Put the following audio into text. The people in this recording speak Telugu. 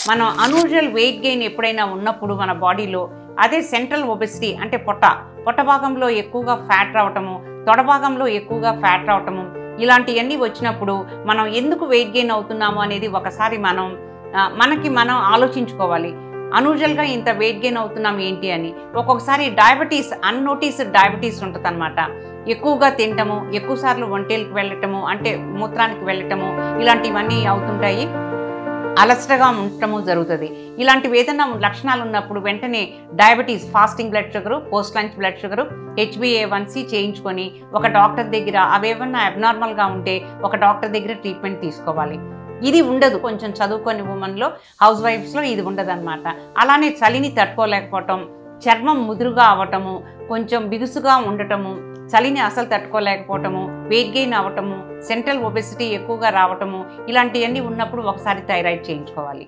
మనం అన్యూజువల్ వెయిట్ గెయిన్ ఎప్పుడైనా ఉన్నప్పుడు మన బాడీలో అదే సెంట్రల్ ఒబెసిటీ అంటే పొట్ట భాగంలో ఎక్కువగా ఫ్యాట్ రావటము, తొడ భాగంలో ఎక్కువగా ఫ్యాట్ రావటము, ఇలాంటివన్నీ వచ్చినప్పుడు మనం ఎందుకు వెయిట్ గెయిన్ అవుతున్నాము అనేది ఒకసారి మనకి మనం ఆలోచించుకోవాలి. అన్యూజువల్గా ఇంత వెయిట్ గెయిన్ అవుతున్నాం ఏంటి అని. ఒక్కొక్కసారి డయాబెటీస్, అన్నోటీస్డ్ డయాబెటీస్ ఉంటుంది అనమాట. ఎక్కువగా తినటము, ఎక్కువసార్లు ఒంటేలకు వెళ్ళటము, అంటే మూత్రానికి వెళ్ళటము, ఇలాంటివన్నీ అవుతుంటాయి. అలసటగా ఉండటము జరుగుతుంది. ఇలాంటివి ఏదైనా లక్షణాలు ఉన్నప్పుడు వెంటనే diabetes, fasting blood sugar, post lunch blood sugar, HbA1c చేయించుకొని ఒక డాక్టర్ దగ్గర అవేమన్నా అబ్నార్మల్గా ఉంటే ఒక డాక్టర్ దగ్గర ట్రీట్మెంట్ తీసుకోవాలి. ఇది ఉండదు కొంచెం చదువుకొని ఉమెన్లో, హౌస్ వైఫ్స్లో ఇది ఉండదన్నమాట. అలానే చలిని తట్టుకోలేకపోవటం, చర్మం ముదురుగా అవ్వటము, కొంచెం బిగుసుగా ఉండటము, చలిని అసలు తట్టుకోలేకపోవటము, వెయిట్ గెయిన్ అవ్వటము, సెంట్రల్ ఒబెసిటీ ఎక్కువగా రావటము, ఇలాంటివన్నీ ఉన్నప్పుడు ఒకసారి థైరాయిడ్ చేయించుకోవాలి.